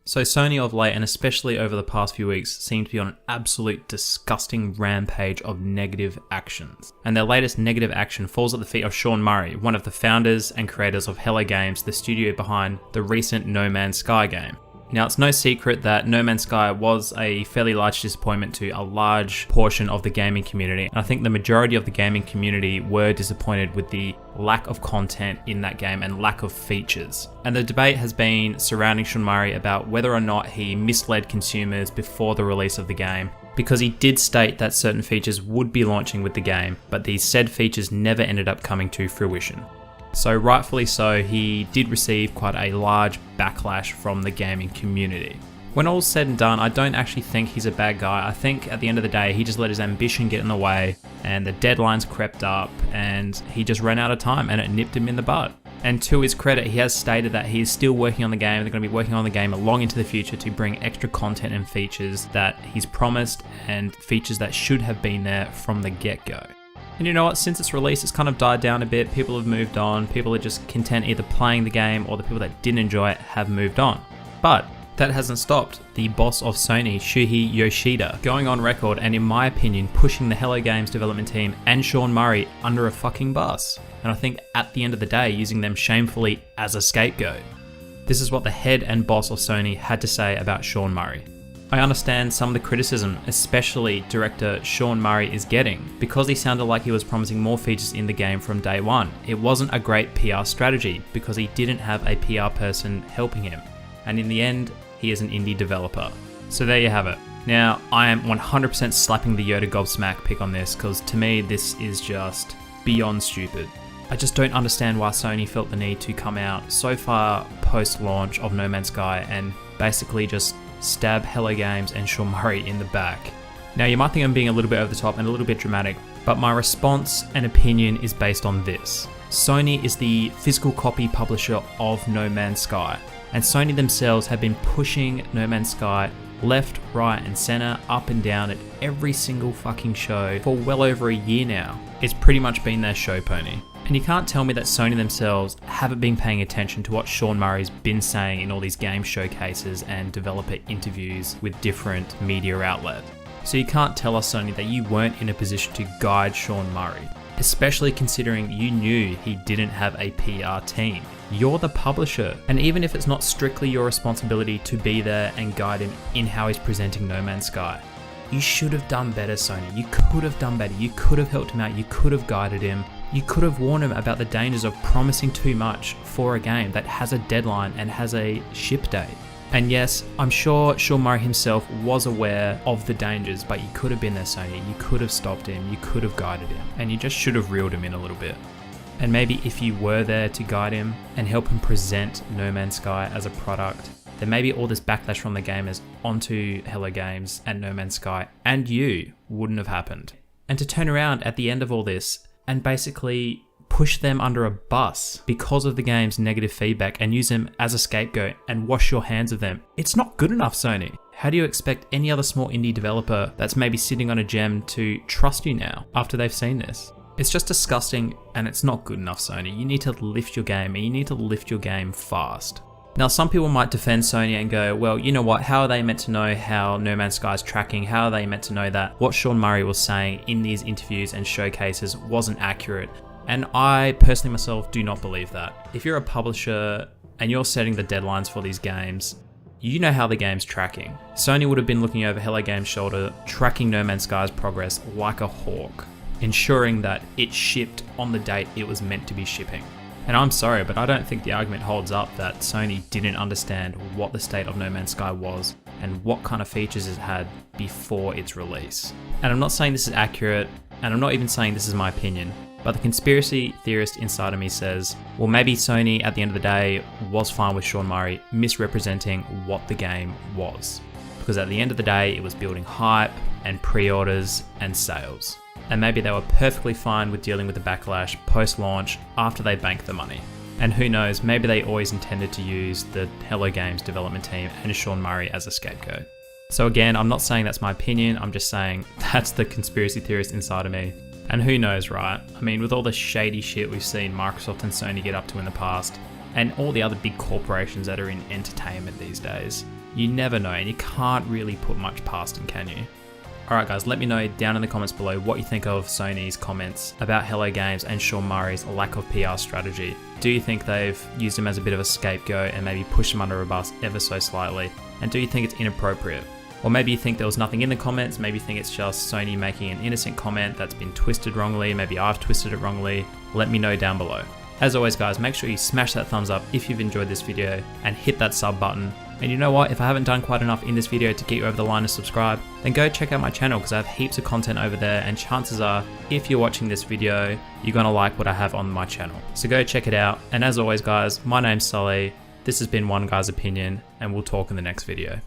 So Sony of late, and especially over the past few weeks, seem to be on an absolute disgusting rampage of negative actions. And their latest negative action falls at the feet of Sean Murray, one of the founders and creators of Hello Games, the studio behind the recent No Man's Sky game. Now, it's no secret that No Man's Sky was a fairly large disappointment to a large portion of the gaming community. And I think the majority of the gaming community were disappointed with the lack of content in that game and lack of features. And the debate has been surrounding Sean Murray about whether or not he misled consumers before the release of the game, because he did state that certain features would be launching with the game, but these said features never ended up coming to fruition. So rightfully so, he did receive quite a large backlash from the gaming community. When all's said and done, I don't actually think he's a bad guy. I think at the end of the day, he just let his ambition get in the way and the deadlines crept up and he just ran out of time and it nipped him in the bud. And to his credit, he has stated that he is still working on the game. They're going to be working on the game long into the future to bring extra content and features that he's promised and features that should have been there from the get-go. And you know what, since its release, it's kind of died down a bit. People have moved on. People are just content either playing the game, or the people that didn't enjoy it have moved on. But that hasn't stopped the boss of Sony, Shuhei Yoshida, going on record and in my opinion pushing the Hello Games development team and Sean Murray under a fucking bus. And I think at the end of the day, using them shamefully as a scapegoat. This is what the head and boss of Sony had to say about Sean Murray. I understand some of the criticism, especially director Sean Murray is getting, because he sounded like he was promising more features in the game from day one. It wasn't a great PR strategy because he didn't have a PR person helping him. And in the end, he is an indie developer. So there you have it. Now, I am 100% slapping the Yoda gobsmack pick on this because to me, this is just beyond stupid. I just don't understand why Sony felt the need to come out so far post-launch of No Man's Sky and basically just stab Hello Games and Sean Murray in the back. Now, you might think I'm being a little bit over the top and a little bit dramatic, but my response and opinion is based on this. Sony is the physical copy publisher of No Man's Sky, and Sony themselves have been pushing No Man's Sky left, right, and center, up and down at every single fucking show for well over a year now. It's pretty much been their show pony. And you can't tell me that Sony themselves haven't been paying attention to what Sean Murray's been saying in all these game showcases and developer interviews with different media outlets. So you can't tell us, Sony, that you weren't in a position to guide Sean Murray, especially considering you knew he didn't have a PR team. You're the publisher, and even if it's not strictly your responsibility to be there and guide him in how he's presenting No Man's Sky, you should have done better, Sony. You could have done better. You could have helped him out. You could have guided him. You could have warned him about the dangers of promising too much for a game that has a deadline and has a ship date. And yes, I'm sure Sean Murray himself was aware of the dangers, but you could have been there, Sony. You could have stopped him. You could have guided him. And you just should have reeled him in a little bit. And maybe if you were there to guide him and help him present No Man's Sky as a product, then maybe all this backlash from the gamers onto Hello Games and No Man's Sky and you wouldn't have happened. And to turn around at the end of all this and basically push them under a bus because of the game's negative feedback and use them as a scapegoat and wash your hands of them, it's not good enough, Sony. How do you expect any other small indie developer that's maybe sitting on a gem to trust you now after they've seen this? It's just disgusting and it's not good enough, Sony. You need to lift your game and you need to lift your game fast. Now, some people might defend Sony and go, well, you know what, how are they meant to know how No Man's Sky is tracking? How are they meant to know that what Sean Murray was saying in these interviews and showcases wasn't accurate? And I personally myself do not believe that. If you're a publisher and you're setting the deadlines for these games, you know how the game's tracking. Sony would have been looking over Hello Games' shoulder, tracking No Man's Sky's progress like a hawk, ensuring that it shipped on the date it was meant to be shipping. And I'm sorry, but I don't think the argument holds up that Sony didn't understand what the state of No Man's Sky was and what kind of features it had before its release. And I'm not saying this is accurate, and I'm not even saying this is my opinion, but the conspiracy theorist inside of me says, well, maybe Sony at the end of the day was fine with Sean Murray misrepresenting what the game was. Because at the end of the day, it was building hype and pre-orders and sales. And maybe they were perfectly fine with dealing with the backlash post-launch after they banked the money. And who knows, maybe they always intended to use the Hello Games development team and Sean Murray as a scapegoat. So again, I'm not saying that's my opinion, I'm just saying that's the conspiracy theorist inside of me. And who knows, right? I mean, with all the shady shit we've seen Microsoft and Sony get up to in the past, and all the other big corporations that are in entertainment these days, You never know, and you can't really put much past them, can you? Alright guys, let me know down in the comments below what you think of Sony's comments about Hello Games and Sean Murray's lack of PR strategy. Do you think they've used him as a bit of a scapegoat and maybe pushed him under a bus ever so slightly? And do you think it's inappropriate? Or maybe you think there was nothing in the comments, maybe you think it's just Sony making an innocent comment that's been twisted wrongly, maybe I've twisted it wrongly. Let me know down below. As always guys, make sure you smash that thumbs up if you've enjoyed this video and hit that sub button. And you know what, if I haven't done quite enough in this video to get you over the line to subscribe, then go check out my channel because I have heaps of content over there, and chances are, if you're watching this video, you're gonna like what I have on my channel. So go check it out, and as always guys, my name's Sully, this has been One Guy's Opinion, and we'll talk in the next video.